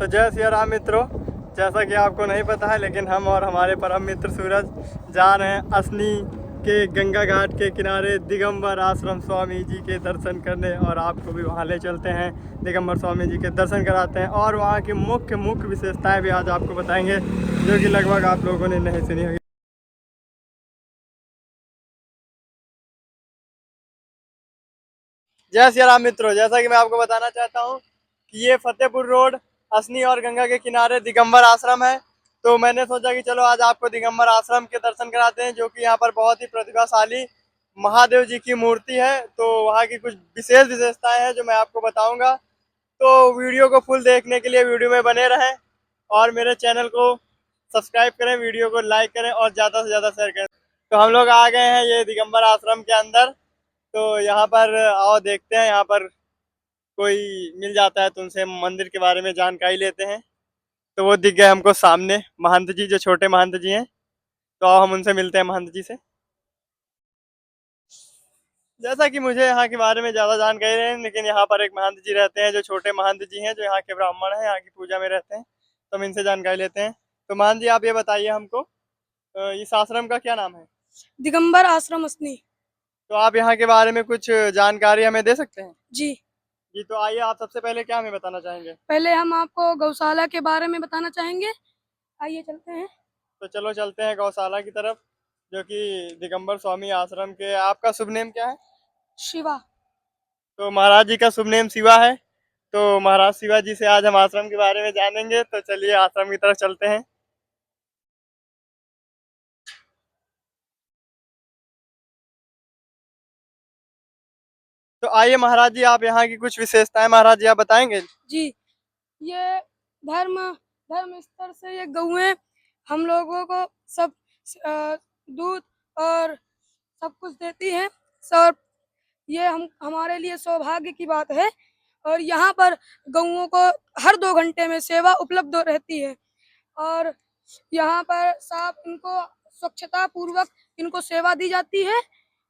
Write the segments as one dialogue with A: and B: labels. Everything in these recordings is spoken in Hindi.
A: तो जय सिया राम मित्रों, जैसा कि आपको नहीं पता है लेकिन हम और हमारे परम मित्र सूरज जा रहे हैं असनी के गंगा घाट के किनारे दिगंबर आश्रम स्वामी जी के दर्शन करने, और आपको भी वहां ले चलते हैं। दिगंबर स्वामी जी के दर्शन कराते हैं और वहां की मुख्य विशेषताएं भी आज आपको बताएंगे, जो कि लगभग आप लोगों ने नहीं सुनी होगी। जय सिया राम मित्रों, जैसा कि मैं आपको बताना चाहता हूँ कि ये फतेहपुर रोड असनी और गंगा के किनारे दिगंबर आश्रम है। तो मैंने सोचा कि चलो आज आपको दिगंबर आश्रम के दर्शन कराते हैं, जो कि यहाँ पर बहुत ही प्रतिभाशाली महादेव जी की मूर्ति है। तो वहाँ की कुछ विशेष विशेषताएं हैं जो मैं आपको बताऊंगा। तो वीडियो को फुल देखने के लिए वीडियो में बने रहें और मेरे चैनल को सब्सक्राइब करें, वीडियो को लाइक करें और ज़्यादा से ज़्यादा शेयर करें। तो हम लोग आ गए हैं ये दिगंबर आश्रम के अंदर। तो यहाँ पर आओ देखते हैं, यहाँ पर कोई मिल जाता है तो उनसे मंदिर के बारे में जानकारी लेते हैं। तो वो दिख गए हमको सामने महंत जी, जो छोटे महंत जी हैं। तो आओ हम उनसे मिलते हैं, महंत जी से। जैसा कि मुझे यहाँ के बारे में ज़्यादा जानकारी नहीं, लेकिन यहाँ पर एक महंत जी रहते हैं जो छोटे महंत जी हैं, जो यहाँ के ब्राह्मण हैं, यहाँ की पूजा में रहते हैं। तो हम इनसे जानकारी लेते हैं। तो महंत जी, आप ये बताइए हमको, इस आश्रम का क्या नाम है?
B: दिगंबर आश्रम असनी।
A: तो आप यहाँ के बारे में कुछ जानकारी हमें दे सकते हैं?
B: जी,
A: जी, तो आइए, आप सबसे पहले क्या हमें बताना चाहेंगे?
B: पहले हम आपको गौशाला के बारे में बताना चाहेंगे। आइए चलते हैं।
A: तो चलो चलते हैं गौशाला की तरफ, जो कि दिगंबर स्वामी आश्रम के। आपका शुभ नेम क्या है?
B: शिवा।
A: तो महाराज जी का शुभ नेम शिवा है। तो महाराज शिवा जी से आज हम आश्रम के बारे में जानेंगे। तो चलिए आश्रम की तरफ चलते हैं। तो आइए महाराज जी, आप यहाँ की कुछ विशेषताएं महाराज जी आप बताएंगे?
B: जी, ये धर्म धर्म स्तर से ये गौएं हम लोगों को सब दूध और सब कुछ देती हैं। सर, ये हम हमारे लिए सौभाग्य की बात है। और यहाँ पर गौओं को हर 2 घंटे में सेवा उपलब्ध रहती है। और यहाँ पर साफ इनको स्वच्छता पूर्वक इनको सेवा दी जाती है।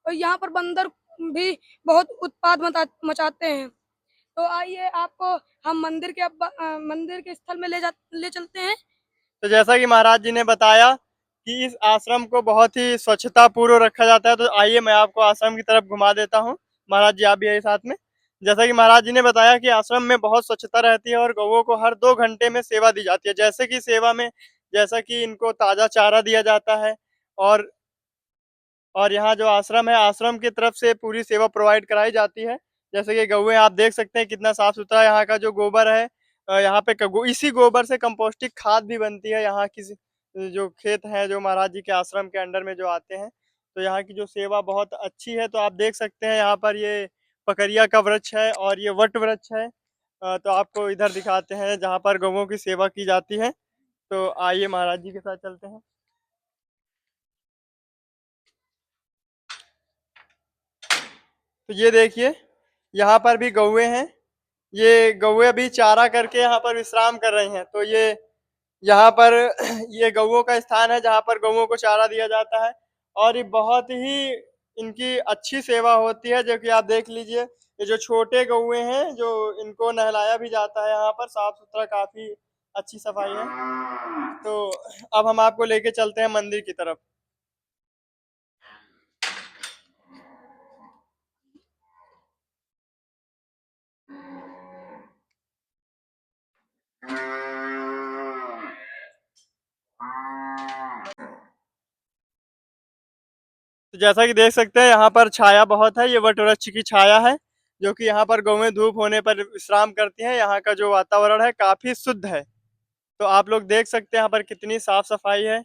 B: और यहाँ पर बंदर भी बहुत उत्पात मचाते हैं। तो आइए आपको हम मंदिर के स्थल में ले चलते हैं।
A: तो जैसा कि महाराज जी ने बताया कि इस आश्रम को बहुत ही स्वच्छता पूर्व रखा जाता है, तो आइए मैं आपको आश्रम की तरफ घुमा देता हूँ। महाराज जी आप भी आइए साथ में। जैसा कि महाराज जी ने बताया कि आश्रम में बहुत स्वच्छता रहती है और गौओं को हर 2 घंटे में सेवा दी जाती है। जैसे कि सेवा में, जैसा कि इनको ताज़ा चारा दिया जाता है, और यहाँ जो आश्रम है, आश्रम की तरफ से पूरी सेवा प्रोवाइड कराई जाती है। जैसे कि गौएं आप देख सकते हैं कितना साफ सुथरा यहाँ का जो गोबर है। यहाँ पे इसी गोबर से कंपोस्टिक खाद भी बनती है। यहाँ की जो खेत हैं, जो महाराज जी के आश्रम के अंडर में जो आते हैं, तो यहाँ की जो सेवा बहुत अच्छी है। तो आप देख सकते हैं यहाँ पर ये पकरिया का वृक्ष है और ये वट वृक्ष है। तो आपको इधर दिखाते हैं जहाँ पर गौओं की सेवा की जाती है। तो आइए महाराज जी के साथ चलते हैं। तो ये देखिए, यहाँ पर भी गौएं हैं। ये गौएं अभी चारा करके यहाँ पर विश्राम कर रही हैं। तो ये यहाँ पर ये गौओं का स्थान है जहाँ पर गौओं को चारा दिया जाता है, और ये बहुत ही इनकी अच्छी सेवा होती है। जो कि आप देख लीजिए, ये जो छोटे गौएं हैं, जो इनको नहलाया भी जाता है। यहाँ पर साफ सुथरा, काफी अच्छी सफाई है। तो अब हम आपको लेके चलते हैं मंदिर की तरफ। तो जैसा कि देख सकते हैं यहाँ पर छाया बहुत है। ये वट वृक्ष की छाया है, जो कि यहाँ पर गौएं धूप होने पर विश्राम करती हैं। यहाँ का जो वातावरण है काफी शुद्ध है। तो आप लोग देख सकते हैं यहाँ पर कितनी साफ सफाई है।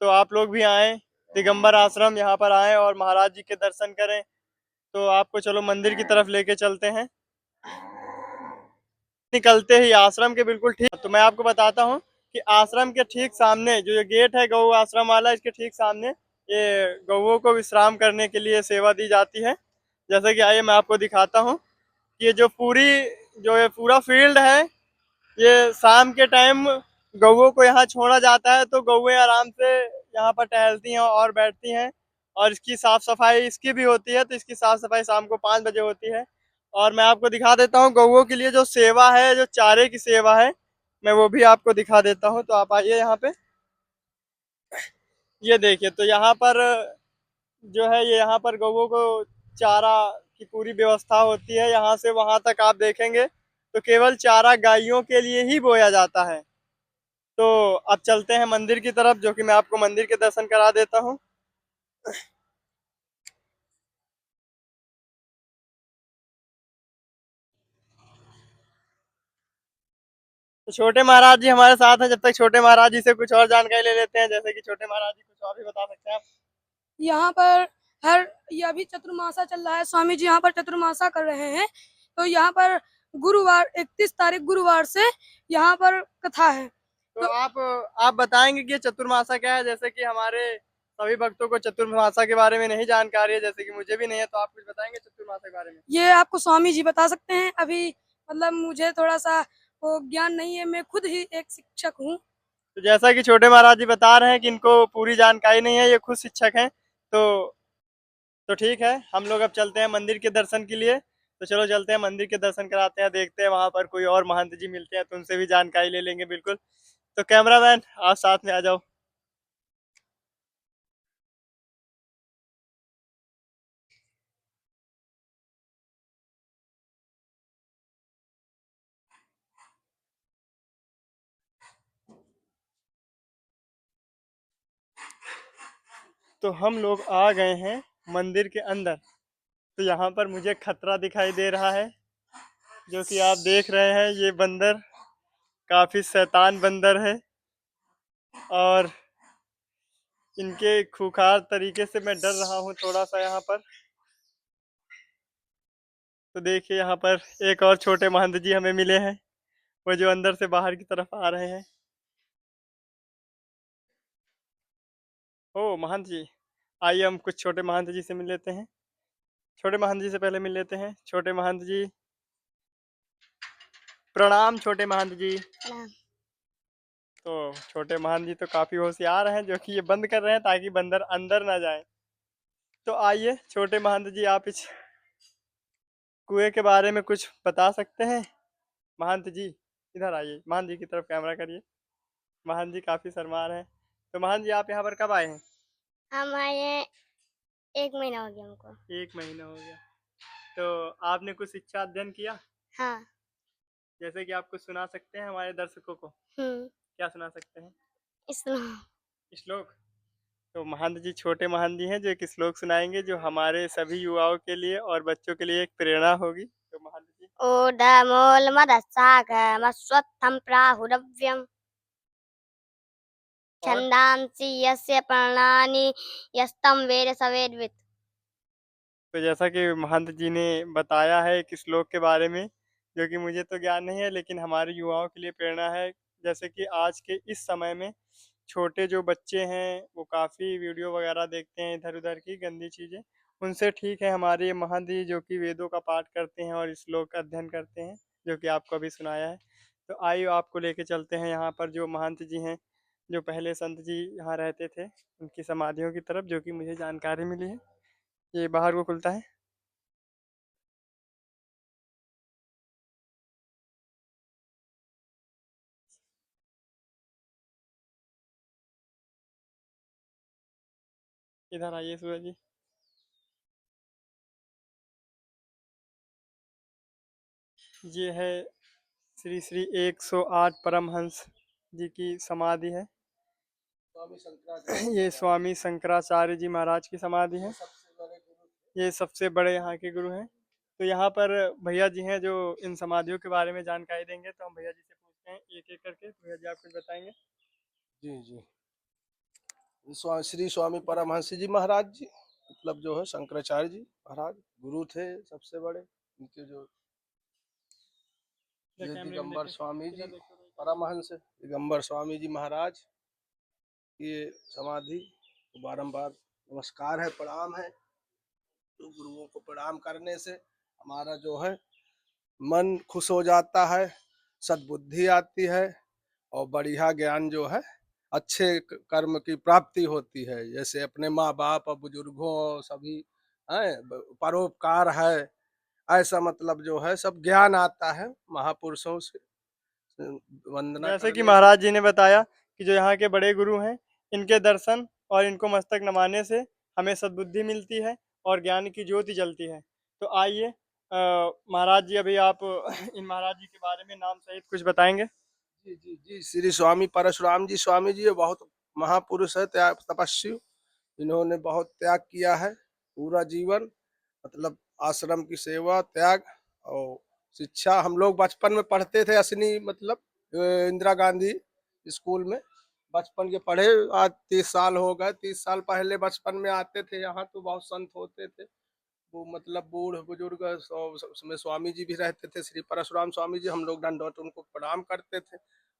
A: तो आप लोग भी आएँ दिगंबर आश्रम, यहाँ पर आएँ और महाराज जी के दर्शन करें। तो आपको चलो मंदिर की तरफ लेके चलते हैं। निकलते ही आश्रम के बिल्कुल ठीक, तो मैं आपको बताता हूँ कि आश्रम के ठीक सामने जो ये गेट है गौ आश्रम वाला, इसके ठीक सामने ये गौओं को विश्राम करने के लिए सेवा दी जाती है। जैसे कि आइए मैं आपको दिखाता हूँ। ये ये पूरा फील्ड है, ये शाम के टाइम गौओं को यहाँ छोड़ा जाता है। तो गौएं आराम से यहाँ पर टहलती हैं और बैठती हैं, और इसकी साफ सफाई इसकी भी होती है। तो इसकी साफ सफाई शाम को 5 बजे होती है। और मैं आपको दिखा देता हूँ गौओं के लिए जो सेवा है, जो चारे की सेवा है, मैं वो भी आपको दिखा देता हूँ। तो आप आइए यहाँ पे, ये देखिए। तो यहाँ पर जो है, ये यहाँ पर गौओं को चारा की पूरी व्यवस्था होती है। यहाँ से वहां तक आप देखेंगे तो केवल चारा गायों के लिए ही बोया जाता है। तो अब चलते हैं मंदिर की तरफ, जो कि मैं आपको मंदिर के दर्शन करा देता हूँ। तो छोटे महाराज जी हमारे साथ हैं। जब तक छोटे महाराज जी से कुछ और जानकारी ले लेते हैं, जैसे कि छोटे महाराज जी कुछ और भी बता सकते हैं आप।
B: यहाँ पर हर ये अभी चतुर्मासा चल रहा है, स्वामी जी यहाँ पर चतुर्मासा कर रहे हैं। तो यहाँ पर गुरुवार 31 तारीख गुरुवार से यहाँ पर कथा है।
A: तो आप बताएंगे कि ये चतुर्मासा क्या है? जैसे कि हमारे सभी भक्तों को चतुर्मासा के बारे में नहीं जानकारी है, जैसे कि मुझे भी नहीं है, तो आप कुछ बताएंगे चतुर्मासा के बारे में?
B: ये आपको स्वामी जी बता सकते हैं। अभी मतलब मुझे थोड़ा सा वो ज्ञान नहीं है, मैं खुद ही एक शिक्षक हूँ।
A: तो जैसा कि छोटे महाराज जी बता रहे हैं कि इनको पूरी जानकारी नहीं है, ये खुद शिक्षक हैं। तो ठीक है, हम लोग अब चलते हैं मंदिर के दर्शन के लिए। तो चलो चलते हैं मंदिर के दर्शन कराते हैं, देखते हैं वहां पर कोई और महंत जी मिलते हैं तो उनसे भी जानकारी ले लेंगे बिल्कुल। तो कैमरामैन आप साथ में आ जाओ। तो हम लोग आ गए हैं मंदिर के अंदर। तो यहाँ पर मुझे खतरा दिखाई दे रहा है, जो कि आप देख रहे हैं। ये बंदर काफी शैतान बंदर है, और इनके खूंखार तरीके से मैं डर रहा हूँ थोड़ा सा यहाँ पर। तो देखिए, यहाँ पर एक और छोटे महंत जी हमें मिले हैं, वो जो अंदर से बाहर की तरफ आ रहे हैं। ओ महंत जी, आइए हम कुछ छोटे महंत जी से मिल लेते हैं। छोटे महंत जी से पहले मिल लेते हैं। छोटे महंत जी प्रणाम। छोटे महंत जी।
B: प्रणाम।
A: तो छोटे महंत जी तो काफी होशियार हैं, जो कि ये बंद कर रहे हैं ताकि बंदर अंदर ना जाए। तो आइए छोटे महंत जी, आप इस कुएं के बारे में कुछ बता सकते हैं? महंत जी इधर आइए, महंत जी की तरफ कैमरा करिए। महंत जी काफी शर्मा रहे हैं। तो महंत जी आप यहाँ पर कब आए हैं?
B: हम आए 1 महीना हो गया हमको।
A: 1 महीना हो गया। तो आपने कुछ शिक्षा अध्ययन किया?
B: हाँ।
A: जैसे कि आप कुछ सुना सकते हैं हमारे दर्शकों को? क्या सुना सकते हैं?
B: इस्लाम।
A: श्लोक। तो महंत जी छोटे महंत जी हैं, जो एक श्लोक सुनाएंगे, जो हमारे सभी युवाओं के लिए और बच्चों के लिए एक प्रेरणा होगी। तो महंत जी।
B: ऊर्ध्वमूलमदशाकमश्वत्थं प्राहुरव्यम्
A: और
B: छन्दांसि यस्य पर्णानि यस्तं वेद स वेदवित्।
A: तो जैसा कि महंत जी ने बताया है एक श्लोक के बारे में, जो कि मुझे तो ज्ञान नहीं है, लेकिन हमारे युवाओं के लिए प्रेरणा है। जैसे कि आज के इस समय में छोटे जो बच्चे हैं वो काफ़ी वीडियो वगैरह देखते हैं इधर उधर की गंदी चीज़ें। उनसे ठीक है हमारे ये महंत जी, जो कि वेदों का पाठ करते हैं और श्लोक का अध्ययन करते हैं, जो कि आपको अभी सुनाया है। तो आइए आपको लेके चलते हैं यहाँ पर जो महंत जी हैं, जो पहले संत जी यहाँ रहते थे, उनकी समाधियों की तरफ, जो कि मुझे जानकारी मिली है। ये बाहर को खुलता है। इधर आइए सूरज जी। ये है श्री श्री 108 परमहंस जी की समाधि है। ये स्वामी शंकराचार्य जी महाराज की समाधि है। ये सबसे बड़े यहाँ के गुरु हैं। तो यहाँ पर भैया जी हैं जो इन समाधियों के बारे में जानकारी देंगे। तो हम भैया जी से पूछते हैं एक एक करके। तो भैया जी आप कुछ बताएंगे?
C: जी जी। श्री स्वामी परमहंस जी महाराज जी, मतलब जो है शंकराचार्य जी महाराज गुरु थे सबसे बड़े। इनके जो ये दिगंबर स्वामी जी परमहंस दिगंबर स्वामी जी महाराज ये समाधि को बारंबार नमस्कार है, प्रणाम है। तो गुरुओं को प्रणाम करने से हमारा जो है मन खुश हो जाता है, सद्बुद्धि आती है और बढ़िया ज्ञान जो है अच्छे कर्म की प्राप्ति होती है। जैसे अपने माँ बाप और बुजुर्गों सभी हैं, परोपकार है, ऐसा मतलब जो है सब ज्ञान आता है महापुरुषों से। वंदना
A: जैसे कि
C: करने
A: महाराज जी ने बताया कि जो यहाँ के बड़े गुरु हैं, इनके दर्शन और इनको मस्तक नमाने से हमें सद्बुद्धि मिलती है और ज्ञान की ज्योति जलती है। तो आइए महाराज जी, अभी आप इन महाराज जी के बारे में नाम सहित कुछ बताएंगे।
C: जी जी जी, श्री स्वामी परशुराम जी स्वामी जी ये बहुत महापुरुष है, त्याग तपस्वी। इन्होंने बहुत त्याग किया है, पूरा जीवन मतलब आश्रम की सेवा, त्याग और शिक्षा। हम लोग बचपन में पढ़ते थे असनी मतलब इंदिरा गांधी स्कूल में बचपन के पढ़े। आज 30 साल हो गए। 30 साल पहले बचपन में आते थे यहाँ, तो बहुत संत होते थे वो मतलब बूढ़ बुजुर्ग। उसमें स्वामी जी भी रहते थे, श्री परशुराम स्वामी जी। हम लोग दंडवत उनको प्रणाम करते थे,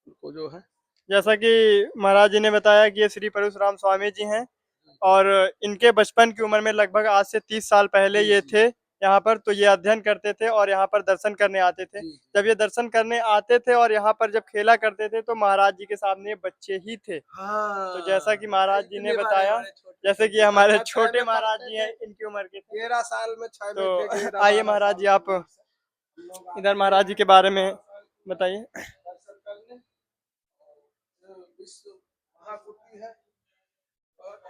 C: उनको जो है।
A: जैसा कि महाराज जी ने बताया कि ये श्री परशुराम स्वामी जी हैं और इनके बचपन की उम्र में लगभग आज से 30 साल पहले
C: जी
A: ये
C: जी
A: थे यहाँ पर। तो ये अध्ययन करते थे और यहाँ पर दर्शन करने आते थे।
C: जी
A: जब ये दर्शन करने आते थे और यहाँ पर जब खेला करते थे तो महाराज जी के सामने ये बच्चे ही थे। तो जैसा कि महाराज जी ने
C: इतने
A: बताया,
C: बड़े छोटे
A: जैसे कि
C: छोटे
A: हमारे
C: कक्षा छह
A: छोटे
C: में
A: महाराज
C: पढ़ते
A: जी
C: थे।
A: हैं, इनकी उम्र के थे।
C: 13 साल में 6 में थे,
A: तो
C: 11
A: आइए
C: 12
A: महाराज
C: साल
A: जी,
C: की
A: आप
C: उम्र से हम लोग आते
A: इधर
C: थे
A: महाराज जी
C: यहाँ
A: के बारे में बताइए।
C: दर्शन करने। विश्व महाकुटी है और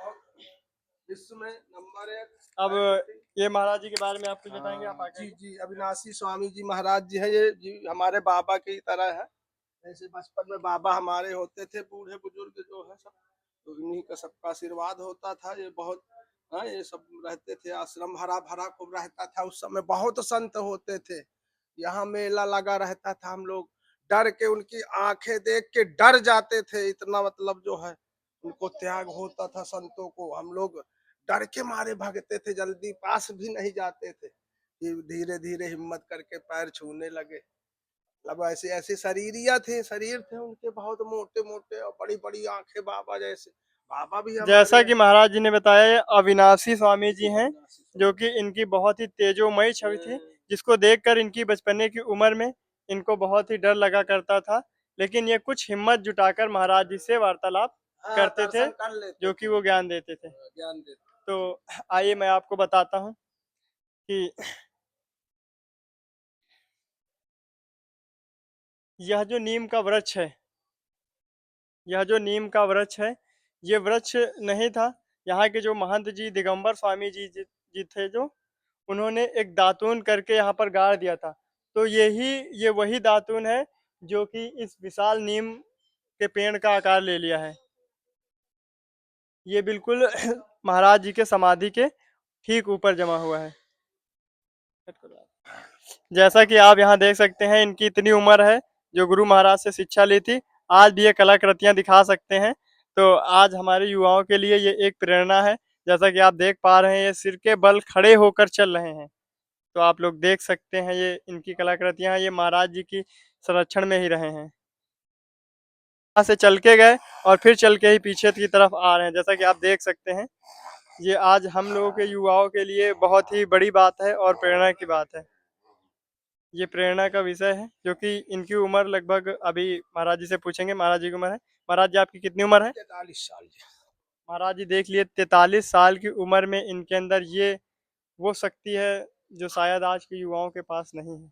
C: विश्व में नंबर 1
A: अब
C: है कुटी।
A: ये महाराज जी के बारे में आप कुछ बताएंगे, आप
C: हाँ,
A: आगे।
C: जी जी, अविनाशी स्वामी जी महाराज जी है ये जी, हमारे बाबा की तरह है। जैसे बचपन में बाबा हमारे होते थे, बूढ़े बुजुर्ग जो है सब, तो इन्हीं का सबका आशीर्वाद होता था। ये बहुत हाँ, ये सब रहते थे, आश्रम हरा भरा खूब रहता था। उस समय बहुत संत होते थे, यहाँ मेला लगा रहता था। हम लोग डर के उनकी आंखें देख के डर जाते थे, इतना मतलब जो है उनको त्याग होता था संतों को। हम लोग डर के मारे भागते थे, जल्दी पास भी नहीं जाते थे। धीरे धीरे हिम्मत करके पैर छूने लगे। मतलब ऐसे ऐसे शरीर थे उनके, बहुत मोटे मोटे और बड़ी बड़ी आंखें, बाबा जैसे। बाबा भी
A: जैसा
C: हमारे
A: कि महाराज जी ने बताया, ये अविनाशी स्वामी जी हैं,
C: अविनाशी
A: जो कि इनकी बहुत ही तेजोमयी छवि थी, जिसको देखकर इनकी बचपने की उम्र में इनको बहुत ही डर लगा करता था। लेकिन ये कुछ हिम्मत जुटाकर महाराज जी से वार्तालाप
C: हाँ,
A: करते थे,
C: दर्शन कर लेते
A: जो कि
C: थे,
A: वो ज्ञान देते थे।
C: ज्ञान देते।
A: तो आइए मैं आपको बताता हूँ कि यह जो नीम का वृक्ष है, यह जो नीम का वृक्ष है, ये वृक्ष नहीं था। यहाँ के जो महंत जी दिगंबर स्वामी जी थे, जो उन्होंने एक दातून करके यहाँ पर गाड़ दिया था। तो ये वही दातून है जो कि इस विशाल नीम के पेड़ का आकार ले लिया है। ये बिल्कुल महाराज जी के समाधि के ठीक ऊपर जमा हुआ है। जैसा कि आप यहाँ देख सकते हैं, इनकी इतनी उम्र है, जो गुरु महाराज से शिक्षा ली थी, आज भी ये कलाकृतियाँ दिखा सकते हैं। तो आज हमारे युवाओं के लिए ये एक प्रेरणा है। जैसा कि आप देख पा रहे हैं, ये सिर के बल खड़े होकर चल रहे हैं। तो आप लोग देख सकते हैं, ये इनकी कलाकृतियाँ, ये महाराज जी की संरक्षण में ही रहे हैं। यहाँ से चल के गए और फिर चल के ही पीछे की तरफ आ रहे हैं। जैसा कि आप देख सकते हैं, ये आज हम लोगों के युवाओं के लिए बहुत ही बड़ी बात है और प्रेरणा की बात है। ये प्रेरणा का विषय है, जो कि इनकी उम्र लगभग, अभी महाराज जी से पूछेंगे महाराज जी की उम्र है। महाराज जी, आपकी कितनी उम्र है?
C: 43 साल।
A: महाराज जी देख लिए, 43 साल की उम्र में इनके अंदर ये वो शक्ति है जो शायद आज के युवाओं के पास नहीं है।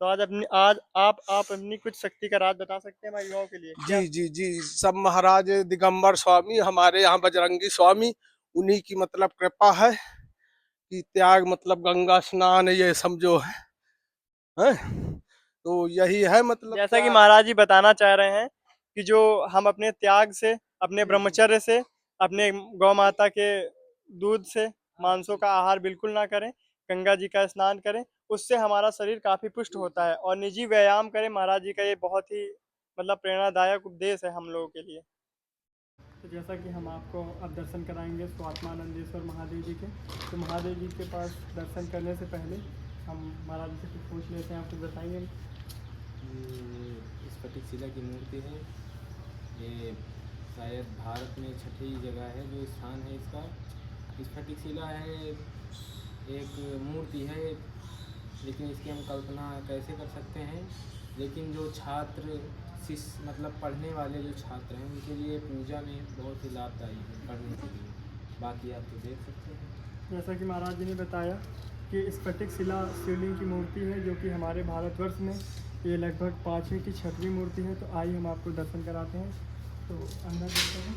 A: तो आज आप अपनी कुछ शक्ति का राज बता सकते हैं हमारे युवाओं के लिए क्या?
C: जी जी जी, सब महाराज दिगंबर स्वामी हमारे यहाँ बजरंगी स्वामी, उन्हीं की मतलब कृपा है कि त्याग मतलब गंगा स्नान ये समझो है। तो यही है मतलब
A: जैसा कि
C: त्याग।
A: महाराज जी बताना चाह रहे हैं कि जो हम अपने त्याग से, अपने
C: जी,
A: ब्रह्मचर्य से, अपने गौ माता के दूध से मांसों का आहार बिल्कुल ना करें, गंगा जी का स्नान करें, उससे हमारा शरीर काफ़ी पुष्ट होता है। और निजी व्यायाम करें, महाराज जी का ये बहुत ही मतलब प्रेरणादायक उपदेश है हम लोगों के लिए। तो जैसा कि हम आपको अब दर्शन कराएंगे स्वात्मानंदेश्वर महादेव जी के, तो महादेव जी के पास दर्शन करने से पहले हम महाराज जी से कुछ पूछ लेते हैं, आप कुछ बताएंगे?
D: ये स्फटिक शिला की मूर्ति है। ये शायद भारत में छठी जगह है जो स्थान है इसका। स्फटिक शिला है, एक मूर्ति है, लेकिन इसकी हम कल्पना कैसे कर सकते हैं। लेकिन जो छात्र शिष्य मतलब पढ़ने वाले जो छात्र हैं, उनके लिए पूजा में बहुत ही लाभदायी है पढ़ने के लिए। बाकी आप तो देख सकते हैं।
A: जैसा कि महाराज जी ने बताया कि स्फटिक शिला शिवलिंग की मूर्ति है, जो कि हमारे भारतवर्ष में ये लगभग 5वीं की 6वीं मूर्ति है। तो आइए हम आपको दर्शन कराते हैं। तो अंदर देखते हैं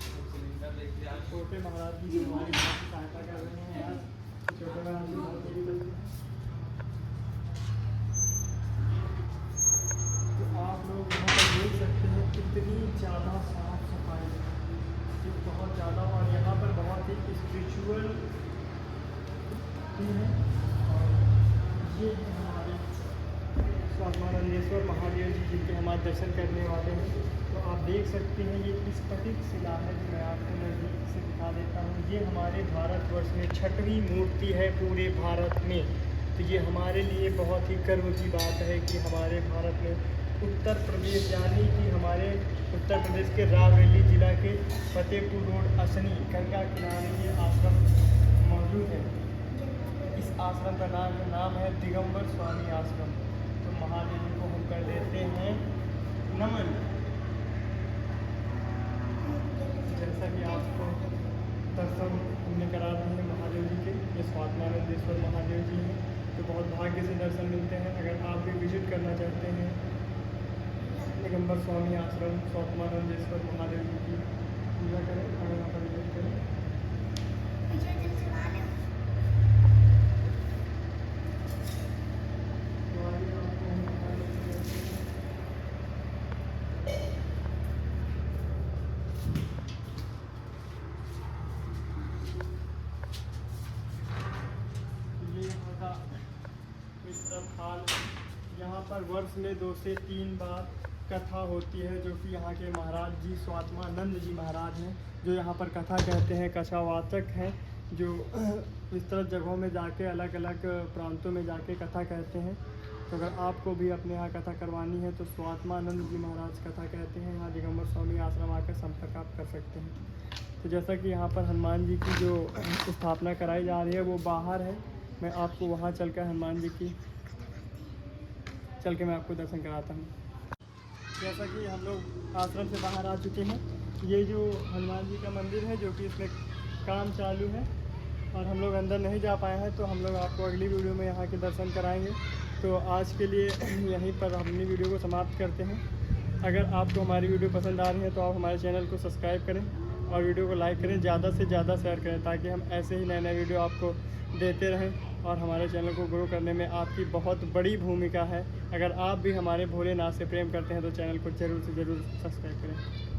A: छोटे महाराज जी जो हमारी सहायता कर रहे हैं आज। छोटे महाराज जी बहुत ही बच्चे हैं। तो आप लोग यहाँ पर देख सकते हैं कितनी ज़्यादा साफ सफाई है, ये बहुत ज़्यादा। और यहाँ पर बहुत ही स्पिरिचुअल भी है। और ये है हमारे स्वात्मानंदेश्वर महादेव जी जिनके हम आज दर्शन करने वाले हैं। तो आप देख सकते हैं ये स्फटिक शिला है जो मैं आपको नज़दीक से दिखा देता हूँ। ये हमारे भारतवर्ष में 6वीं मूर्ति है पूरे भारत में। तो ये हमारे लिए बहुत ही गर्व की बात है कि हमारे भारत में उत्तर प्रदेश यानी कि हमारे उत्तर प्रदेश के रायबरेली ज़िला के फतेहपुर रोड असनी गंगा किनारे ये आश्रम मौजूद है। इस आश्रम का नाम है दिगंबर स्वामी आश्रम। तो महादेव जी को हम कर देते हैं नमन। जैसा कि आपको दर्शन हमने करा दिए हैं महादेव जी के, ये स्वात्मानंदेश्वर महादेव जी हैं। तो बहुत भाग्य से दर्शन मिलते हैं। अगर आप भी विजिट करना चाहते हैं दिगंबर स्वामी आश्रम स्वात्मानंदेश्वर महादेव जी की पूजा करें, अगर यहाँ पर विजिट करें। यहाँ पर वर्ष में 2 से 3 बार कथा होती है, जो कि यहाँ के महाराज जी स्वात्मानंद जी महाराज हैं, जो यहाँ पर कथा कहते हैं, कथावाचक हैं, जो इस तरह जगहों में जाके अलग अलग प्रांतों में जाके कथा कहते हैं। तो अगर आपको भी अपने यहाँ कथा करवानी है तो स्वात्मानंद जी महाराज कथा कहते हैं, यहाँ दिगंबर स्वामी आश्रम आकर संपर्क आप कर सकते हैं। तो जैसा कि यहाँ पर हनुमान जी की जो स्थापना कराई जा रही है वो बाहर है। मैं आपको वहाँ चलकर हनुमान जी की मैं आपको दर्शन कराता हूँ। जैसा कि हम लोग आश्रम से बाहर आ चुके हैं, ये जो हनुमान जी का मंदिर है जो कि इसमें काम चालू है और हम लोग अंदर नहीं जा पाए हैं, तो हम लोग आपको अगली वीडियो में यहाँ के दर्शन कराएंगे। तो आज के लिए यहीं पर अपनी वीडियो को समाप्त करते हैं। अगर आपको हमारी वीडियो पसंद आ रही है तो आप हमारे चैनल को सब्सक्राइब करें और वीडियो को लाइक करें, ज़्यादा से ज़्यादा शेयर करें, ताकि हम ऐसे ही नए नए वीडियो आपको देते रहें। और हमारे चैनल को ग्रो करने में आपकी बहुत बड़ी भूमिका है। अगर आप भी हमारे भोलेनाथ से प्रेम करते हैं तो चैनल को ज़रूर से ज़रूर सब्सक्राइब करें।